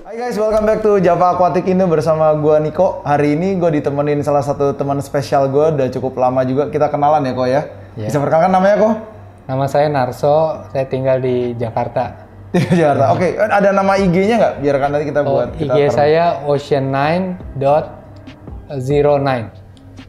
Hai guys, welcome back to Java Aquatic Indo bersama gua Niko. Hari ini gue ditemenin salah satu teman spesial gue, udah cukup lama juga kita kenalan ya Ko ya. Bisa perkenalkan namanya Ko? Nama saya Narso, saya tinggal di Jakarta. Di Jakarta. Oke, ada nama IG-nya nggak? Biarkan nanti kita buat. IG saya ocean9.09.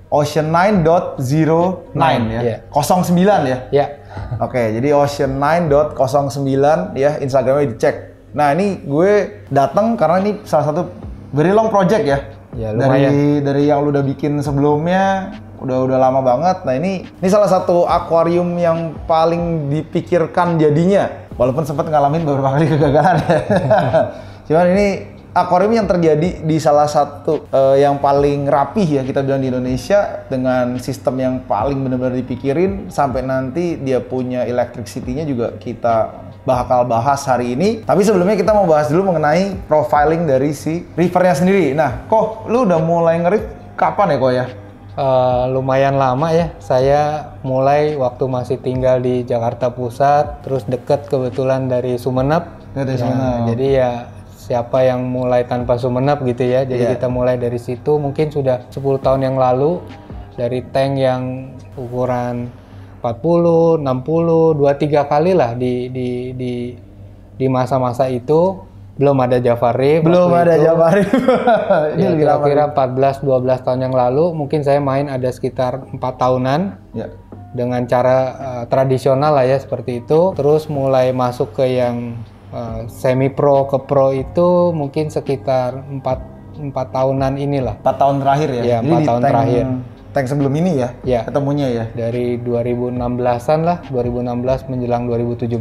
Ocean9.09 ya. Yeah. 09 ya. Ya. Oke, jadi ocean9.09 ya, Instagramnya dicek. Nah ini gue datang karena ini salah satu very long project ya. Ya lumayan. Dari yang lu udah bikin sebelumnya, udah lama banget. Nah ini salah satu akuarium yang paling dipikirkan jadinya. Walaupun sempat ngalamin beberapa kali kegagalan ya. Cuman ini akuarium yang terjadi di salah satu yang paling rapih ya kita bilang di Indonesia, dengan sistem yang paling benar-benar dipikirin sampai nanti dia punya electricity-nya juga kita bakal bahas hari ini. Tapi sebelumnya kita mau bahas dulu mengenai profiling dari si rivernya sendiri. Nah, Ko, lu udah mulai nge-reef kapan ya, Ko ya? Lumayan lama ya. Saya mulai waktu masih tinggal di Jakarta Pusat, terus deket kebetulan dari Sumeneb. Jadi ya siapa yang mulai tanpa Sumeneb gitu ya. Jadi kita mulai dari situ, mungkin sudah 10 tahun yang lalu, dari tank yang ukuran 40, 60, 2-3 kali lah di masa-masa itu. Belum ada Java Reef. Belum ada Java Reef. Ya, kira-kira 14-12 tahun yang lalu, mungkin saya main ada sekitar 4 tahunan. Ya. Dengan cara tradisional lah ya, seperti itu. Terus mulai masuk ke yang semi-pro ke pro itu mungkin sekitar 4 tahunan inilah. 4 tahun terakhir ya? Ya, 4 tahun terakhir. Tank sebelum ini ya, ketemunya ya? Dari 2016-an lah, 2016 menjelang 2017.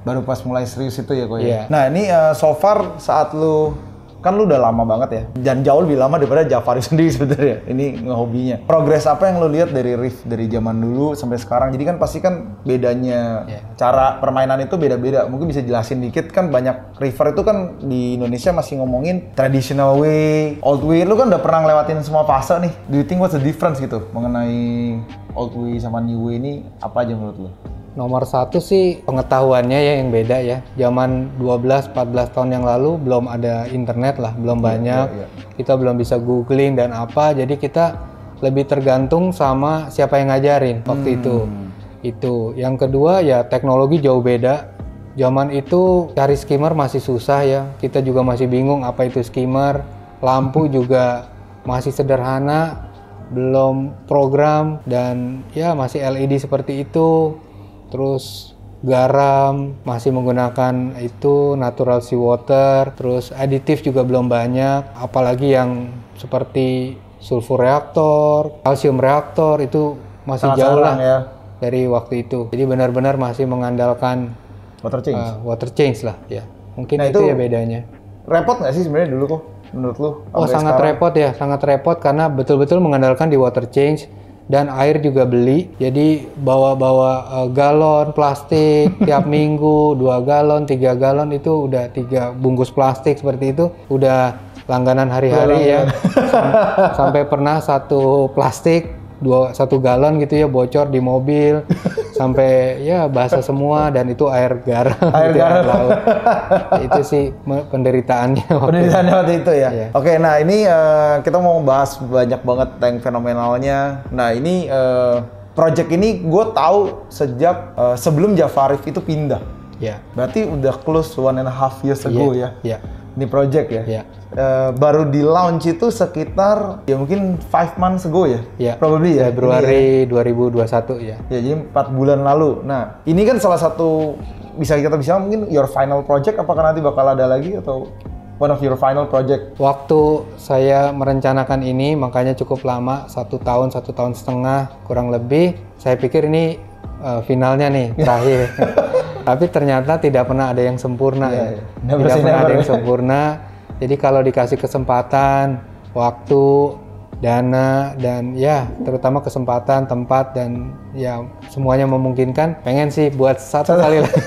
Baru pas mulai serius itu ya, Ko ya? Nah ini so far saat lu, kan lu udah lama banget ya, dan jauh lebih lama daripada Java Reef sendiri sebenarnya, ini ngehobinya. Progres apa yang lu lihat dari Reef dari zaman dulu sampai sekarang? Jadi kan pasti kan bedanya, cara permainan itu beda-beda. Mungkin bisa jelasin dikit, kan banyak river itu kan di Indonesia masih ngomongin traditional way, old way. Lu kan udah pernah ngelewatin semua fase nih. Do you think what's the difference gitu mengenai old way sama new way ini, apa aja menurut lu? Nomor satu sih pengetahuannya ya yang beda ya. Zaman 12-14 tahun yang lalu belum ada internet lah, belum banyak. Kita belum bisa googling dan apa, jadi kita lebih tergantung sama siapa yang ngajarin waktu itu. Itu. Yang kedua ya teknologi jauh beda. Zaman itu cari skimmer masih susah ya. Kita juga masih bingung apa itu skimmer. Lampu juga masih sederhana, belum program, dan ya masih LED seperti itu. Terus garam masih menggunakan itu natural seawater, terus aditif juga belum banyak, apalagi yang seperti sulfur reaktor, kalsium reaktor itu masih jauh lah ya dari waktu itu. Jadi benar-benar masih mengandalkan water change lah ya. Mungkin nah, itu ya bedanya. Repot nggak sih sebenarnya dulu kok menurut lu? Oh sangat repot ya, sangat repot karena betul-betul mengandalkan di water change. Dan air juga beli, jadi bawa galon plastik tiap minggu, 2 galon, 3 galon itu udah 3 bungkus plastik seperti itu, udah langganan hari-hari ya. Sampai pernah satu plastik 1 galon gitu ya bocor di mobil, sampai ya basah semua, dan itu air garam. Air gitu garam. Laut. Itu sih penderitaannya. Waktu itu ya. Iya. Oke, nah ini kita mau bahas banyak banget tank fenomenalnya. Nah ini project ini gue tahu sejak sebelum Java Reef itu pindah. Ya. Berarti udah close 1.5 years ago ya. Iya. Ini project ya. Iya. Baru di launch itu sekitar ya mungkin 5 months ago ya. Iya. Probably ya. Februari 2021 ya. Ya jadi 4 bulan lalu. Nah ini kan salah satu kita bisa mungkin your final project. Apakah nanti bakal ada lagi atau one of your final project? Waktu saya merencanakan ini makanya cukup lama, 1 tahun, 1 tahun setengah kurang lebih. Saya pikir ini finalnya nih terakhir. Tapi ternyata tidak pernah ada yang sempurna ya. Tidak pernah ada yang sempurna. Jadi kalau dikasih kesempatan, waktu, dana, dan ya terutama kesempatan, tempat, dan ya semuanya memungkinkan, pengen sih buat satu kali lagi.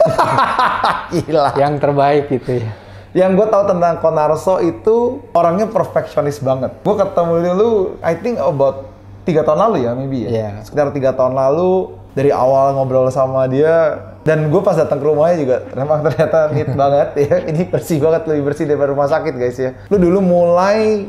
Gila. Yang terbaik gitu ya. Yang gue tahu tentang Ko Narso itu orangnya perfeksionis banget. Gue ketemu dulu, I think about 3 tahun lalu ya, maybe ya. Sekitar 3 tahun lalu. dari awal ngobrol sama dia, dan gue pas datang ke rumahnya juga memang ternyata neat banget ya. Ini bersih banget, lebih bersih daripada rumah sakit guys ya. Lu dulu mulai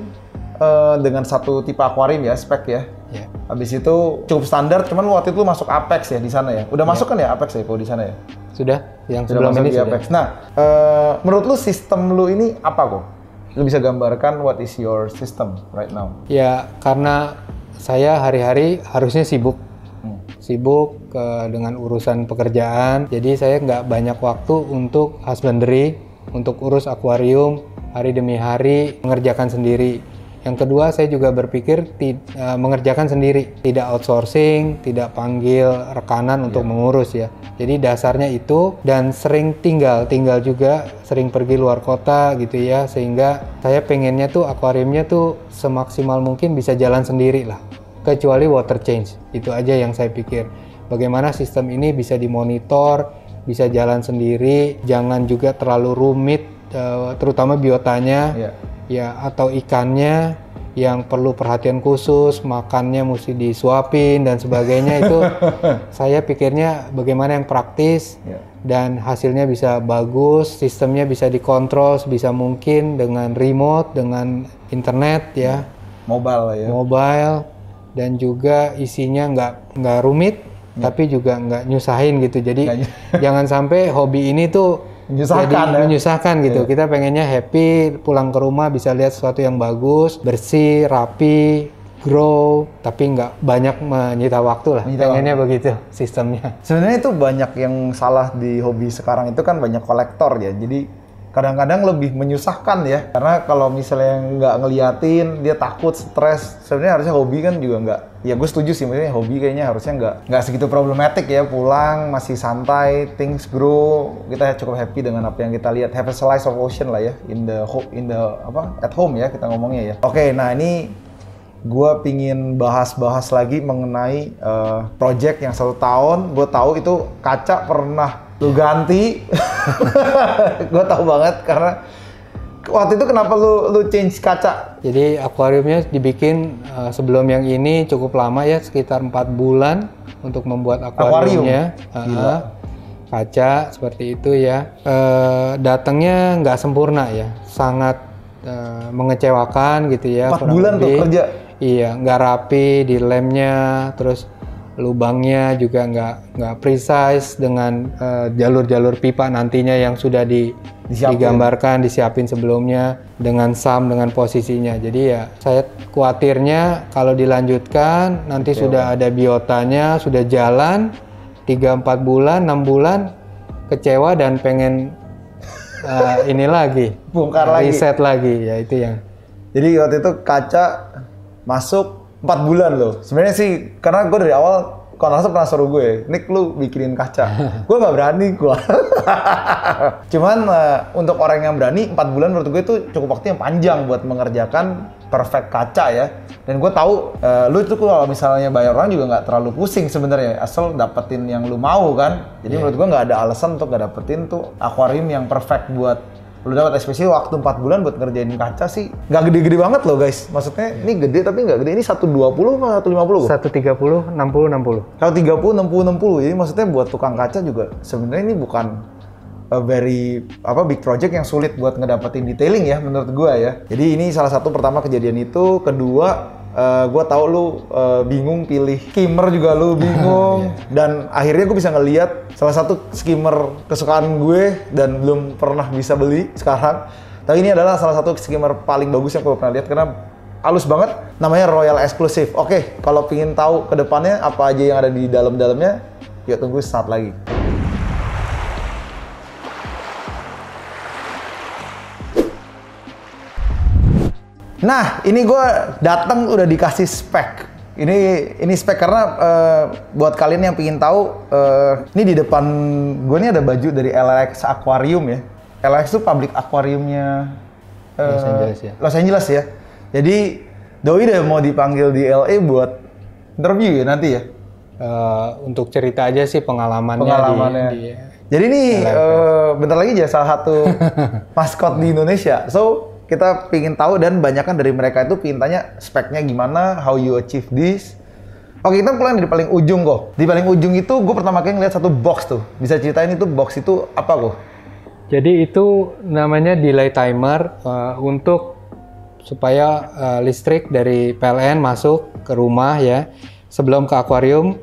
dengan satu tipe akuarium ya, spek ya. Yeah. Habis itu cukup standar, cuman waktu itu lu masuk Apex ya di sana ya. Udah masuk kan ya Apex ya kalau di sana ya? Sudah, yang Sudah sebelum masuk ini di sudah. Apex. Nah, menurut lu sistem lu ini apa kok? Lu bisa gambarkan what is your system right now? Ya, karena saya hari-hari harusnya sibuk. Sibuk dengan urusan pekerjaan, jadi saya nggak banyak waktu untuk husbandry, untuk urus akuarium hari demi hari, mengerjakan sendiri. Yang kedua, saya juga berpikir mengerjakan sendiri, tidak outsourcing, tidak panggil rekanan untuk mengurus ya. Jadi dasarnya itu, dan sering tinggal juga, sering pergi luar kota gitu ya, sehingga saya pengennya tuh akuariumnya tuh semaksimal mungkin bisa jalan sendiri lah. Kecuali water change, itu aja yang saya pikir. Bagaimana sistem ini bisa dimonitor, bisa jalan sendiri, jangan juga terlalu rumit, terutama biotanya, ya atau ikannya yang perlu perhatian khusus, makannya mesti disuapin dan sebagainya. Itu saya pikirnya bagaimana yang praktis dan hasilnya bisa bagus, sistemnya bisa dikontrol sebisa mungkin dengan remote, dengan internet ya, Mobile ya. mobile. Dan juga isinya nggak rumit, tapi juga nggak nyusahin gitu. Jadi jangan sampai hobi ini tuh menyusahkan gitu. Kita pengennya happy, pulang ke rumah bisa lihat sesuatu yang bagus, bersih, rapi, grow, tapi nggak banyak menyita waktu lah. Pengennya begitu sistemnya. Sebenarnya itu banyak yang salah di hobi sekarang itu kan banyak kolektor ya. Jadi kadang-kadang lebih menyusahkan ya, karena kalau misalnya nggak ngeliatin, dia takut, stres. Sebenarnya harusnya hobi kan juga nggak, ya gue setuju sih, maksudnya hobi kayaknya harusnya nggak segitu problematik ya, pulang masih santai, things grow, kita cukup happy dengan apa yang kita lihat, have a slice of ocean lah ya, in the at home ya kita ngomongnya ya. Oke, nah ini gue pingin bahas lagi mengenai project yang 1 tahun. Gue tahu itu kaca pernah lu ganti. Gue tahu banget karena waktu itu kenapa lu change kaca? Jadi akuariumnya dibikin sebelum yang ini cukup lama ya, sekitar 4 bulan untuk membuat akuariumnya. Kaca seperti itu ya. Datangnya nggak sempurna ya, sangat mengecewakan gitu ya. 4 bulan tuh kerja? Iya, nggak rapi di lemnya, terus lubangnya juga nggak precise dengan jalur-jalur pipa nantinya yang sudah digambarkan, disiapin sebelumnya dengan sum, dengan posisinya. Jadi ya saya khawatirnya kalau dilanjutkan nanti sudah ada biotanya, sudah jalan 3-4 bulan, 6 bulan, kecewa dan pengen ini lagi, bongkar lagi, reset lagi, ya itu yang. Jadi waktu itu kaca masuk 4 bulan loh. Sebenarnya sih karena gue dari awal Konrasep pernah suruh gue, Nick lu bikinin kaca. Gue nggak berani gue. Cuman untuk orang yang berani 4 bulan menurut gue itu cukup waktu yang panjang buat mengerjakan perfect kaca ya. Dan gue tahu lu itu kalau misalnya bayar orang juga nggak terlalu pusing sebenarnya, asal dapetin yang lu mau kan. Jadi menurut gue nggak ada alasan untuk nggak dapetin tuh akuarium yang perfect buat lu dapat, especially waktu 4 bulan buat ngerjain kaca sih. Nggak gede-gede banget loh guys. Maksudnya ini gede tapi nggak gede. Ini 120 atau 150? 130, 60, 60. Kalau 30, 60, 60. Jadi maksudnya buat tukang kaca juga sebenarnya ini bukan a very big project yang sulit buat ngedapetin detailing ya menurut gua ya. Jadi ini salah satu pertama kejadian itu. Kedua, gue tahu lu bingung pilih skimmer juga lu bingung. Dan akhirnya gue bisa ngeliat salah satu skimmer kesukaan gue dan belum pernah bisa beli sekarang. Tapi ini adalah salah satu skimmer paling bagus yang gue pernah lihat karena halus banget. Namanya Royal Exclusive. Oke, kalau pingin tahu ke depannya apa aja yang ada di dalamnya, yuk tunggu saat lagi. Nah, ini gue datang udah dikasih spek. Ini spek karena buat kalian yang pingin tahu, ini di depan gue ini ada baju dari LAX Aquarium ya. LAX itu public aquariumnya Los Angeles ya. Jadi Doi udah mau dipanggil di LA buat interview ya nanti ya. Untuk cerita aja sih pengalamannya. Jadi ini bentar lagi aja salah satu maskot di Indonesia. So kita pingin tahu dan banyak kan dari mereka itu pingin tanya speknya gimana, how you achieve this. Oke, kita mulai dari paling ujung kok. Di paling ujung itu gue pertama kali ngeliat satu box tuh. Bisa ceritain itu box itu apa kok? Jadi itu namanya delay timer untuk supaya listrik dari PLN masuk ke rumah ya sebelum ke akuarium.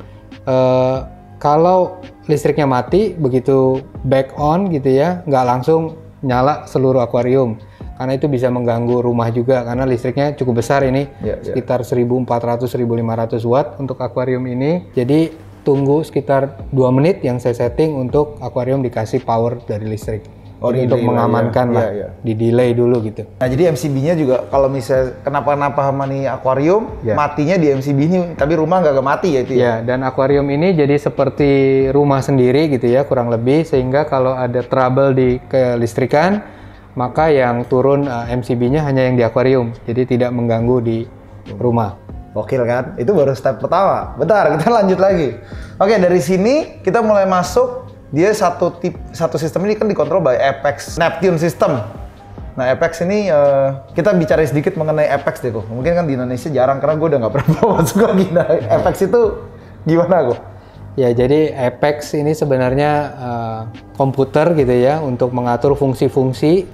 Kalau listriknya mati begitu back on gitu ya, nggak langsung nyala seluruh akuarium karena itu bisa mengganggu rumah juga karena listriknya cukup besar ini sekitar 1400-1500 watt untuk akuarium ini. Jadi tunggu sekitar 2 menit yang saya setting untuk akuarium dikasih power dari listrik. Untuk mengamankan di delay dulu gitu. Nah jadi MCB-nya juga kalau misalnya kenapa-napa sama nih akuarium, matinya di MCB ini, tapi rumah nggak mati ya itu ya? Ya, dan akuarium ini jadi seperti rumah sendiri gitu ya kurang lebih, sehingga kalau ada trouble di kelistrikan, maka yang turun MCB-nya hanya yang di akuarium, jadi tidak mengganggu di rumah. Gokil kan? Itu baru step pertama. Bentar, kita lanjut lagi. Oke, dari sini kita mulai masuk. Dia satu sistem ini kan dikontrol by Apex Neptune System. Nah Apex ini kita bicara sedikit mengenai Apex deh kok. Mungkin kan di Indonesia jarang karena gue udah nggak pernah masuk lagi. Nah Apex itu gimana kok? Ya jadi Apex ini sebenarnya komputer gitu ya untuk mengatur fungsi-fungsi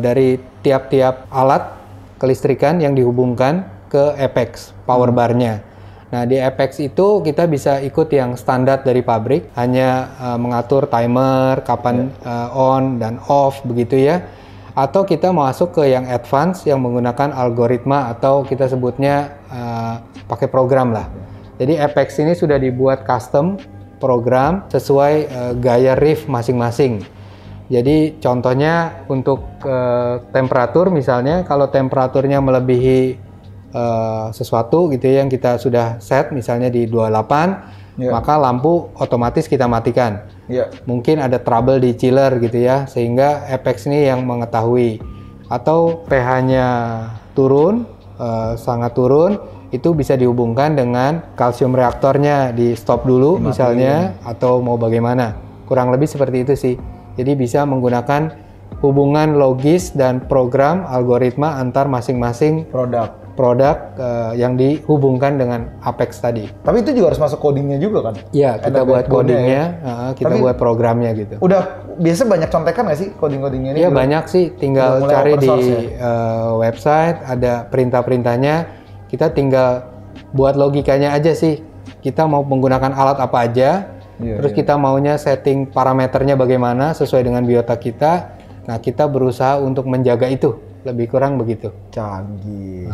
dari tiap-tiap alat kelistrikan yang dihubungkan ke Apex power bar-nya. Nah di Apex itu kita bisa ikut yang standar dari pabrik, hanya mengatur timer, kapan on dan off begitu ya. Atau kita masuk ke yang advance yang menggunakan algoritma atau kita sebutnya pakai program lah. Jadi Apex ini sudah dibuat custom program sesuai gaya reef masing-masing. Jadi contohnya untuk temperatur misalnya, kalau temperaturnya melebihi sesuatu gitu ya yang kita sudah set misalnya di 28 maka lampu otomatis kita matikan. Mungkin ada trouble di chiller gitu ya sehingga Apex ini yang mengetahui. Atau pH-nya turun sangat turun, itu bisa dihubungkan dengan kalsium reaktornya di stop dulu misalnya atau mau bagaimana. Kurang lebih seperti itu sih. Jadi bisa menggunakan hubungan logis dan program algoritma antar masing-masing produk yang dihubungkan dengan Apex tadi. Tapi itu juga harus masuk codingnya juga kan? Iya, kita buat codingnya, kita buat programnya gitu. Udah biasa banyak contekan nggak sih coding-codingnya ini? Iya banyak sih, tinggal cari di website, ada perintah-perintahnya, kita tinggal buat logikanya aja sih. Kita mau menggunakan alat apa aja, terus kita maunya setting parameternya bagaimana sesuai dengan biota kita. Nah kita berusaha untuk menjaga itu. Lebih kurang begitu. Canggih.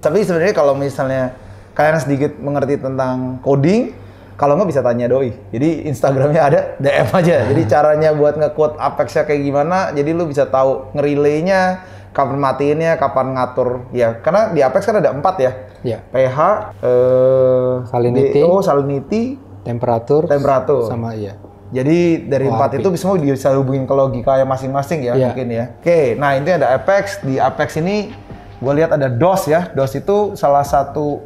Tapi sebenarnya kalau misalnya kalian sedikit mengerti tentang coding, kalau nggak bisa tanya Doi. Jadi Instagramnya ada, DM aja. Jadi caranya buat nge-code Apex-nya kayak gimana, jadi lu bisa tahu nge-relay-nya, kapan matiinnya, kapan ngatur. Ya, karena di Apex kan ada 4 ya. pH, salinity, salinity, temperatur, sama Jadi dari 4 itu semua bisa hubungin ke logika yang masing-masing ya mungkin ya. Oke, nah ini ada Apex. Di Apex ini gue lihat ada DOS ya. DOS itu salah satu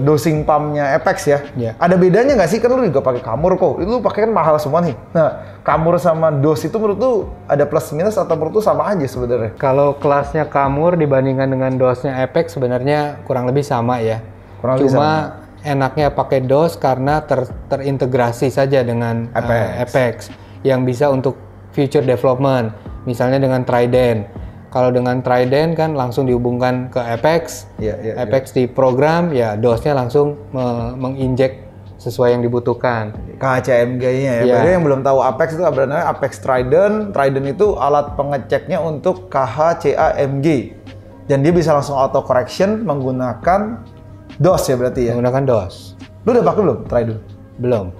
dosing pumpnya Apex ya. Ada bedanya nggak sih? Kan lu juga pakai Kamur kok. Itu lu pakai kan mahal semua nih. Nah, Kamur sama DOS itu menurut lu ada plus minus atau menurut lu sama aja sebenarnya? Kalau kelasnya Kamur dibandingkan dengan DOS-nya Apex sebenarnya kurang lebih sama ya. Cuma enaknya pakai DOS karena terintegrasi saja dengan Apex yang bisa untuk future development, misalnya dengan Trident. Kalau dengan Trident kan langsung dihubungkan ke Apex, Apex di program, ya DOS-nya langsung menginjek sesuai yang dibutuhkan. KHCMG-nya ya. Bagi yang belum tahu Apex itu sebenarnya Apex Trident. Trident itu alat pengeceknya untuk KHCAMG dan dia bisa langsung auto correction menggunakan DOS ya berarti ya? Menggunakan DOS. Lu udah pakai belum Trident? Belum.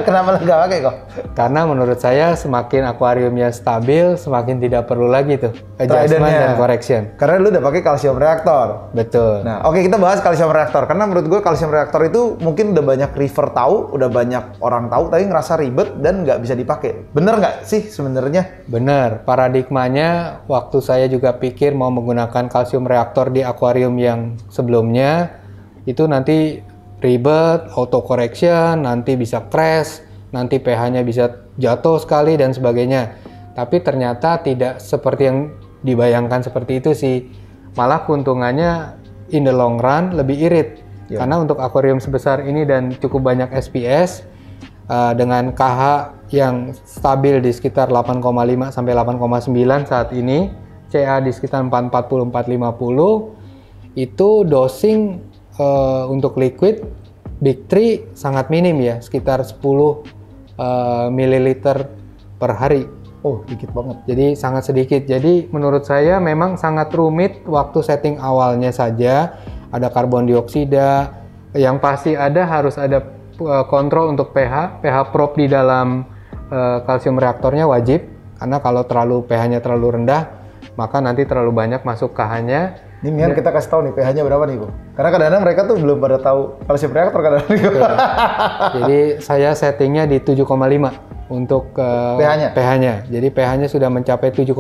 Kenapa lu nggak pakai kok? Karena menurut saya semakin akuariumnya stabil, semakin tidak perlu lagi tuh adjustment dan correction. Karena lu udah pakai kalsium reaktor. Betul. Nah, oke kita bahas kalsium reaktor. Karena menurut gue kalsium reaktor itu mungkin udah banyak river tahu, udah banyak orang tahu, tapi ngerasa ribet dan nggak bisa dipakai. Bener nggak sih sebenarnya? Bener. Paradigmanya waktu saya juga pikir mau menggunakan kalsium reaktor di akuarium yang sebelumnya, itu nanti ribet, auto correction, nanti bisa crash, nanti pH-nya bisa jatuh sekali dan sebagainya. Tapi ternyata tidak seperti yang dibayangkan seperti itu sih. Malah keuntungannya in the long run lebih irit. Ya. Karena untuk akuarium sebesar ini dan cukup banyak SPS dengan KH yang stabil di sekitar 8,5 sampai 8,9 saat ini, CA di sekitar 440 450, itu dosing untuk liquid Big 3 sangat minim ya, sekitar 10 ml per hari. Oh, dikit banget. Jadi sangat sedikit. Jadi menurut saya memang sangat rumit waktu setting awalnya saja. Ada karbon dioksida, yang pasti harus ada kontrol untuk pH probe di dalam kalsium reaktornya wajib. Karena kalau pH-nya terlalu rendah, maka nanti terlalu banyak masuk KH-nya. Ini Mian kita kasih tahu nih pH-nya berapa nih, Ko? Karena kadang-kadang mereka tuh belum pada tahu kalsium reaktor kadang-kadang. Jadi saya settingnya di 7,5 untuk pH-nya. Jadi pH-nya sudah mencapai 7,5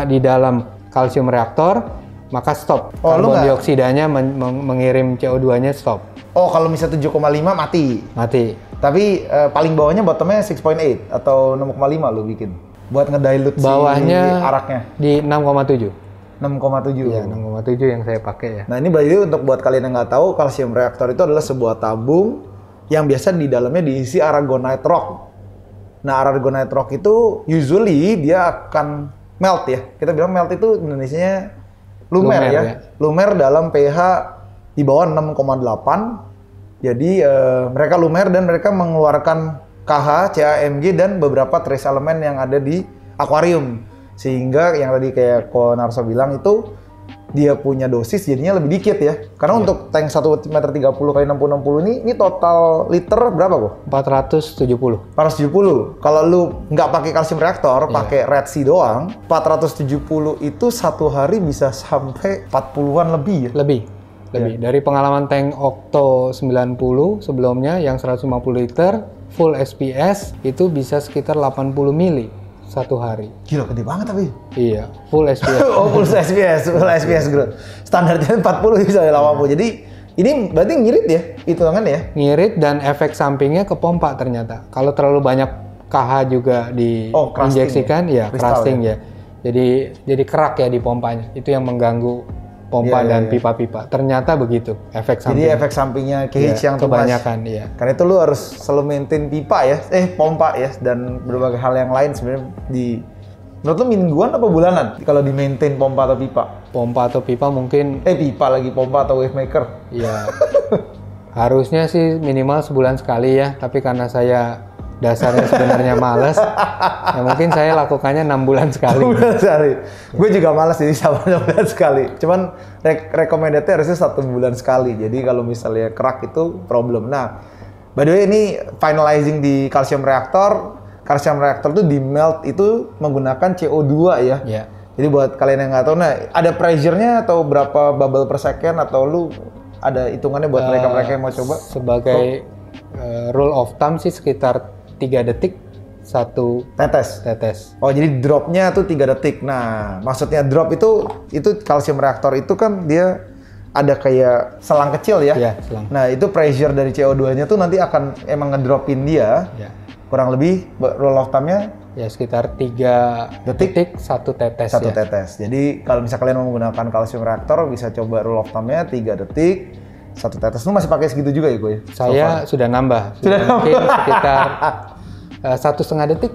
di dalam kalsium reaktor, maka stop. Karbon dioksidanya mengirim CO2-nya stop. Oh, kalau misalnya 7,5 mati. Mati. Tapi paling bawahnya bottomnya 6.8 atau 6,5 lu bikin buat ngedilute bawahnya si araknya di 6,7. 6,7. Iya, 6,7 yang saya pakai ya. Nah, ini berarti untuk buat kalian yang nggak tahu, kalsium reaktor itu adalah sebuah tabung yang biasa di dalamnya diisi aragonite rock. Nah, aragonite rock itu usually dia akan melt ya. Kita bilang melt itu Indonesianya lumer ya. Lumer dalam pH di bawah 6,8. Jadi mereka lumer dan mereka mengeluarkan KH, CaMG dan beberapa trace elemen yang ada di akuarium. Sehingga yang tadi kayak Ko Narso bilang itu dia punya dosis jadinya lebih dikit ya. Karena untuk tank 1 meter 30 kali 60 ini total liter berapa kok? 470. 470. Kalau lu nggak pakai kalsium reaktor, pakai Red Sea doang, 470 itu satu hari bisa sampai 40-an lebih ya? Lebih. Dari pengalaman tank Octo 90 sebelumnya yang 150 liter, full SPS itu bisa sekitar 80 mili satu hari. Gila, gede banget tapi. Iya, full SPS. Oh, full SPS growth. Standarnya 40 bisa 80. Jadi ini berarti ngirit ya hitungan ya? Ngirit dan efek sampingnya ke pompa ternyata. Kalau terlalu banyak KH juga diinjeksikan, crusting ya. Jadi kerak ya di pompanya. Itu yang mengganggu pompa dan pipa-pipa. Ternyata begitu efek samping. Jadi efek sampingnya KH yang kebanyakan, iya. Karena itu lu harus selalu maintain pipa ya, pompa ya, dan berbagai hal yang lain sebenarnya menurut lu mingguan apa bulanan kalau di maintain pompa atau pipa? Pompa atau pipa mungkin. Pipa lagi pompa atau wave maker? Iya. Harusnya sih minimal sebulan sekali ya, tapi karena saya dasarnya sebenarnya malas, ya mungkin saya lakukannya 6 bulan sekali. 6 bulan sekali. Gue juga malas jadi sama 6 bulan sekali. Cuman recommendednya harusnya 1 bulan sekali. Jadi kalau misalnya kerak itu problem. Nah, by the way ini finalizing di kalsium reaktor. Kalsium reaktor itu di melt itu menggunakan CO2 ya. Yeah. Jadi buat kalian yang nggak tahu, nah ada pressure-nya atau berapa bubble per second atau lu ada hitungannya buat mereka-mereka yang mau coba? Sebagai rule of thumb sih sekitar 3 detik satu tetes. Oh, jadi dropnya tuh 3 detik. Nah, maksudnya drop itu kalsium reaktor itu kan dia ada kayak selang kecil ya. Iya, selang. Nah, itu pressure dari CO2-nya tuh nanti akan emang ngedropin dia. Ya. Kurang lebih rule of thumb-nya ya sekitar 3 detik satu tetes. Satu tetes. Jadi kalau misalnya kalian mau menggunakan kalsium reaktor bisa coba rule of thumb-nya 3 detik. Satu tetes. Lu masih pakai segitu juga ya gue? Saya sudah nambah. Mungkin sekitar 1,5 detik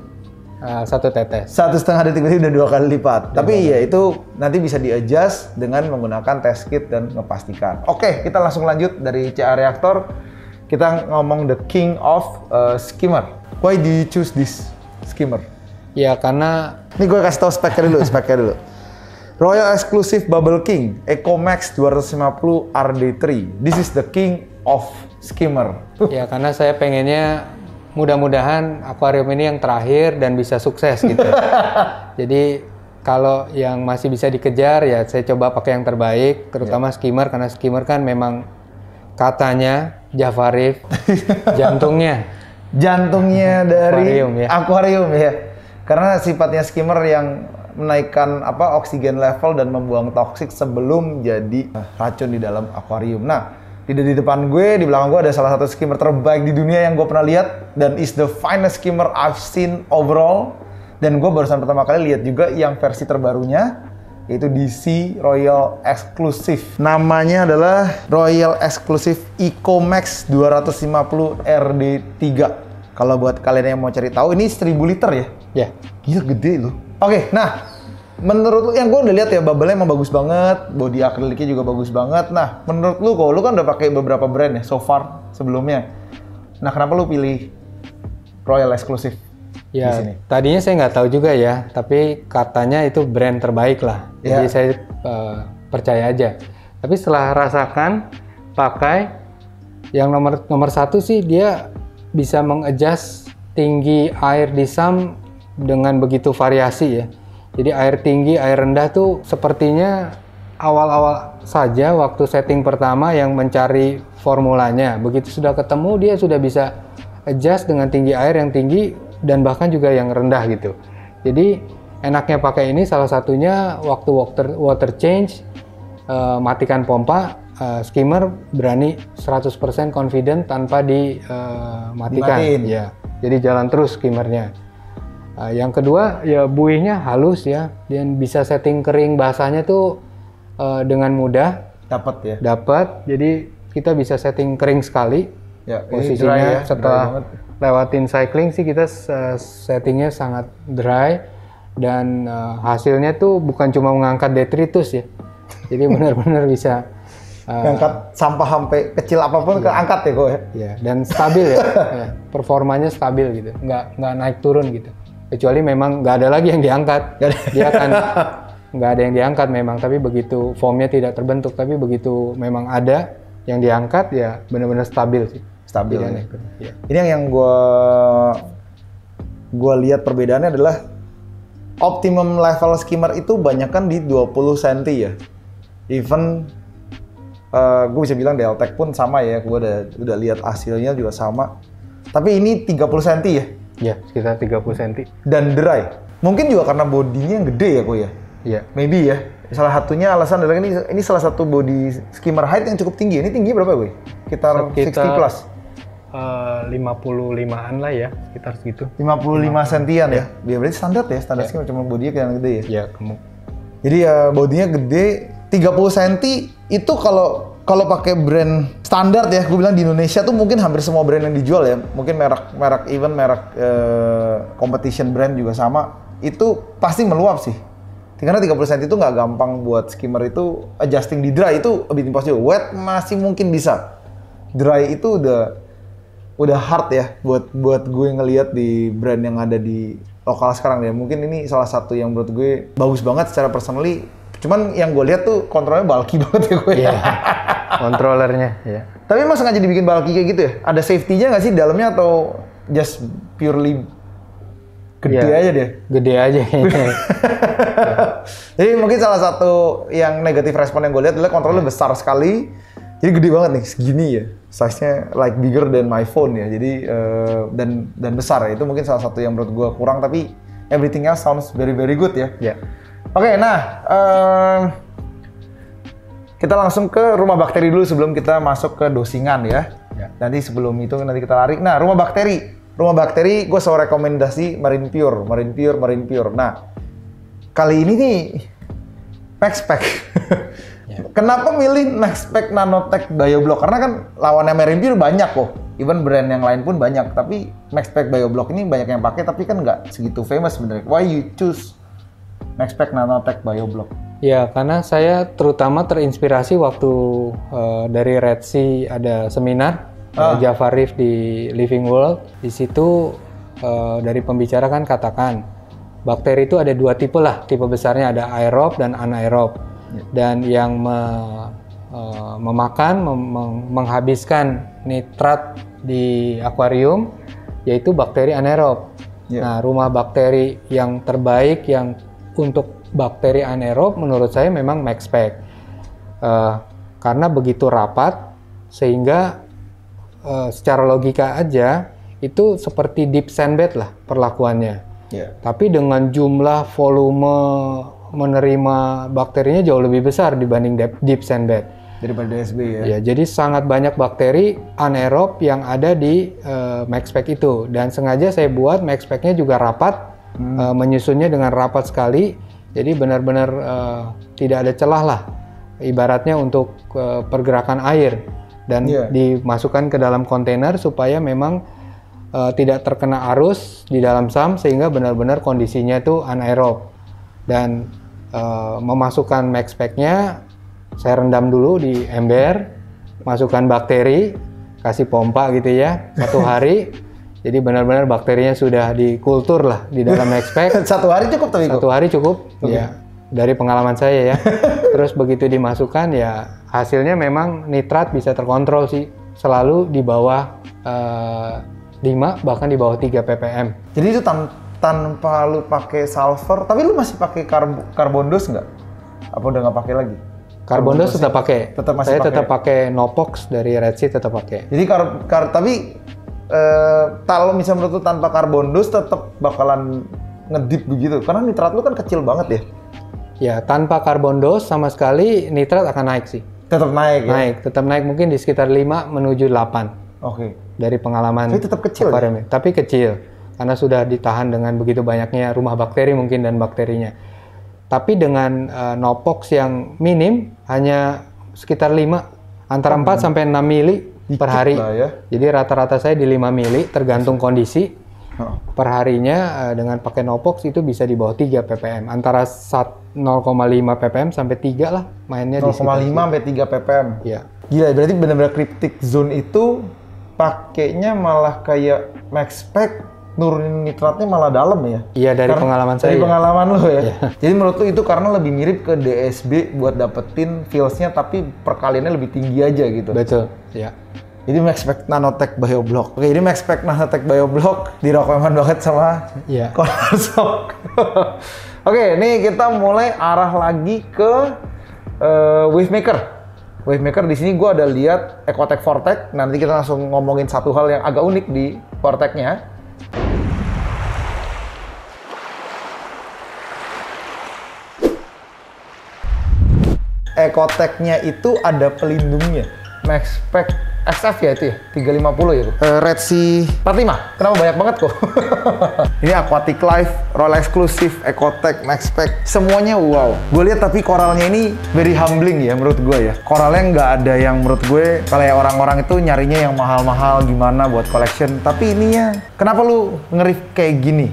satu tetes. 1,5 detik berarti udah 2 kali lipat. Tapi ya itu nanti bisa di-adjust dengan menggunakan test kit dan ngepastikan. Oke, kita langsung lanjut dari CA reaktor. Kita ngomong the king of skimmer. Why do you choose this skimmer? Ya karena... Ini gue kasih tau speknya dulu. Royal Exclusive Bubble King EcoMax 250 RD3. This is the king of skimmer. Ya karena saya pengennya mudah-mudahan akuarium ini yang terakhir dan bisa sukses gitu. Jadi kalau yang masih bisa dikejar ya saya coba pakai yang terbaik, terutama skimmer karena skimmer kan memang katanya Java Reef jantungnya dari akuarium ya. Karena sifatnya skimmer yang menaikkan oksigen level dan membuang toksik sebelum jadi racun di dalam akuarium. Nah, di depan gue, di belakang gue ada salah satu skimmer terbaik di dunia yang gue pernah lihat dan is the finest skimmer I've seen overall. Dan gue barusan pertama kali lihat juga yang versi terbarunya yaitu DC Royal Exclusive. Namanya adalah Royal Exclusive Eco Max 250 RD3. Kalau buat kalian yang mau cari tahu, ini 1000 liter ya? Ya. Gila, gede loh. Oke, nah menurut lu, yang gue udah lihat ya, bubble-nya emang bagus banget, body akriliknya juga bagus banget. Nah, menurut lu, kalau lu kan udah pakai beberapa brand ya so far sebelumnya. Nah, kenapa lu pilih Royal Exclusive di Ya, sini? tadinya saya nggak tahu juga ya, tapi katanya itu brand terbaik lah. Jadi Ya. saya percaya aja. Tapi setelah rasakan, pakai, yang nomor satu sih dia bisa mengadjust tinggi air di sump dengan begitu variasi ya. Jadi air tinggi, air rendah tuh sepertinya awal-awal saja waktu setting pertama yang mencari formulanya. Begitu sudah ketemu, dia sudah bisa adjust dengan tinggi air yang tinggi dan bahkan juga yang rendah gitu. Jadi enaknya pakai ini salah satunya waktu water change, matikan pompa, skimmer berani 100% confident tanpa dimatikan. Dimatiin. Ya, jadi jalan terus skimmernya. Yang kedua ya buihnya halus ya, dan bisa setting kering basahnya tuh dengan mudah. Dapat ya? Dapat, jadi kita bisa setting kering sekali. Ya, ini Posisinya dry ya, setelah dry banget. lewatin cycling sih kita settingnya sangat dry, dan hasilnya tuh bukan cuma mengangkat detritus ya, jadi benar-benar bisa Ngangkat sampah sampai kecil apapun keangkat ya kok ya? ya, dan stabil ya, ya, performanya stabil gitu, nggak naik turun gitu, kecuali memang nggak ada lagi yang diangkat, dia akan nggak ada yang diangkat memang, tapi begitu foamnya tidak terbentuk, tapi begitu memang ada yang diangkat ya benar-benar stabil sih. Stabil Tidak ya. naik turun. Ya. Ini yang gua lihat perbedaannya adalah optimum level skimmer itu banyak kan di 20 cm ya. Even gue bisa bilang Deltec pun sama ya, gue udah lihat hasilnya juga sama. Tapi ini 30 cm ya, Ya, sekitar 30 cm. dan dry. Mungkin juga karena bodinya yang gede ya kok ya. Iya. Maybe ya. Salah satunya alasan adalah ini salah satu body skimmer height yang cukup tinggi. Ini tinggi berapa gue? Sekitar 60 plus. 55-an lah ya, sekitar segitu. 55 sentian ya. Dia berarti standar ya, standar skimmer cuma bodinya yang gede ya. Ya, kamu. Jadi ya bodinya gede, 30 cm itu kalau pakai brand standar ya, gue bilang di Indonesia tuh mungkin hampir semua brand yang dijual ya, mungkin merek competition brand juga sama, itu pasti meluap sih. Karena 30 cm itu nggak gampang buat skimmer itu adjusting di dry itu a bit impossible. Wet masih mungkin bisa, dry itu udah hard ya buat gue ngelihat di brand yang ada di lokal sekarang ya. Mungkin ini salah satu yang menurut gue bagus banget secara personally. Cuman yang gue lihat tuh kontrolnya bulky banget ya gue. Iya. Kontrolernya ya. Tapi emang sengaja dibikin bulky kayak gitu ya? Ada safety-nya nggak sih di dalamnya atau just purely gede Ya, aja deh? Gede aja. Jadi mungkin salah satu yang negatif respon yang gue lihat adalah kontrolnya besar sekali. Jadi gede banget nih, segini ya. Size-nya like bigger than my phone ya. Jadi dan besar ya. Itu mungkin salah satu yang menurut gue kurang, tapi everything else sounds very very good ya. Ya. Oke, nah kita langsung ke rumah bakteri dulu sebelum kita masuk ke dosingan ya. Nanti sebelum itu nanti kita lari. Nah, rumah bakteri gue selalu rekomendasi Marine Pure. Nah, kali ini nih MaxPack. Kenapa milih MaxPack Nanotech BioBlock? Karena kan lawannya Marine Pure banyak kok. Even brand yang lain pun banyak. Tapi MaxPack BioBlock ini banyak yang pakai, tapi kan nggak segitu famous sebenarnya. Why you choose MaxPack Nanotech BioBlock? Ya, karena saya terutama terinspirasi waktu dari Red Sea ada seminar Java Reef di Living World. Di situ dari pembicara kan katakan bakteri itu ada dua tipe lah, tipe besarnya ada aerob dan anaerob. Dan yang menghabiskan nitrat di akuarium yaitu bakteri anaerob. Nah, rumah bakteri yang terbaik yang untuk bakteri anaerob menurut saya memang MaxPack. Karena begitu rapat sehingga secara logika aja itu seperti deep sand bed lah perlakuannya. Tapi dengan jumlah volume menerima bakterinya jauh lebih besar dibanding deep sand bed. Daripada DSB ya? Ya, jadi sangat banyak bakteri anaerob yang ada di MaxPack itu. Dan sengaja saya buat MaxPack-nya juga rapat, menyusunnya dengan rapat sekali. Jadi benar-benar tidak ada celah lah, ibaratnya untuk pergerakan air dan dimasukkan ke dalam kontainer supaya memang tidak terkena arus di dalam SAM sehingga benar-benar kondisinya itu anaerob. Dan memasukkan MaxPack-nya saya rendam dulu di ember, masukkan bakteri, kasih pompa gitu ya 1 hari. Jadi benar-benar bakterinya sudah dikultur lah di dalam MaxPack. 1 hari cukup tapi 1 hari cukup, ya dari pengalaman saya ya. Terus begitu dimasukkan ya hasilnya memang nitrat bisa terkontrol sih, selalu di bawah 5 bahkan di bawah 3 ppm. Jadi itu tanpa lu pakai sulfur, tapi lu masih pakai carbon dose nggak? Apa udah nggak pakai lagi? Carbon dose tetap pakai. Saya tetap pakai Nopox dari Red Sea, tetap pakai. Jadi tapi kalau misalnya menurut lu tanpa carbon dose tetap bakalan ngedip begitu, karena nitrat lu kan kecil banget ya? Ya, tanpa carbon dose sama sekali nitrat akan naik sih. Tetap naik ya? Tetap naik mungkin di sekitar 5 menuju 8. Oke. Dari pengalaman. Tapi tetap kecil ya? Tapi kecil, karena sudah ditahan dengan begitu banyaknya rumah bakteri mungkin dan bakterinya. Tapi dengan Nopox yang minim, hanya sekitar 5, antara 4 sampai 6 mili per hari. Ya. Jadi rata-rata saya di 5 mili tergantung kondisi. Per harinya dengan pakai Nopox itu bisa di bawah 3 ppm. Antara 0,5 ppm sampai 3 lah mainnya di 0,5 sampai 3 ppm. Iya. Gila, berarti benar-benar cryptic zone itu pakainya malah kayak MaxPack, nurunin nitratnya malah dalam ya? Iya, dari pengalaman saya. Dari pengalaman lo ya? Iya. Jadi menurut lo itu karena lebih mirip ke DSB buat dapetin feels-nya, tapi perkaliannya lebih tinggi aja gitu? Betul, ya. Jadi MaxPack Nanotech BioBlock. Oke, jadi MaxPack Nanotech BioBlock direkomend banget sama Cornershop. Oke, ini kita mulai arah lagi ke Wavemaker. Wavemaker di sini gue ada lihat Ecotech Vortech. Nanti kita langsung ngomongin satu hal yang agak unik di Vortech-nya. Ecotech-nya itu ada pelindungnya. MaxPack XF ya itu ya? 350 ya tuh? Red Sea 45. Kenapa banyak banget kok? Ini Aquatic Life, Roll Exclusive, Ecotech, MaxPack. Semuanya wow. Gue lihat tapi koralnya ini very humbling ya menurut gue ya. Koralnya nggak ada yang menurut gue, kalau orang-orang itu nyarinya yang mahal-mahal gimana buat collection. Tapi ininya, kenapa lu nge-review kayak gini?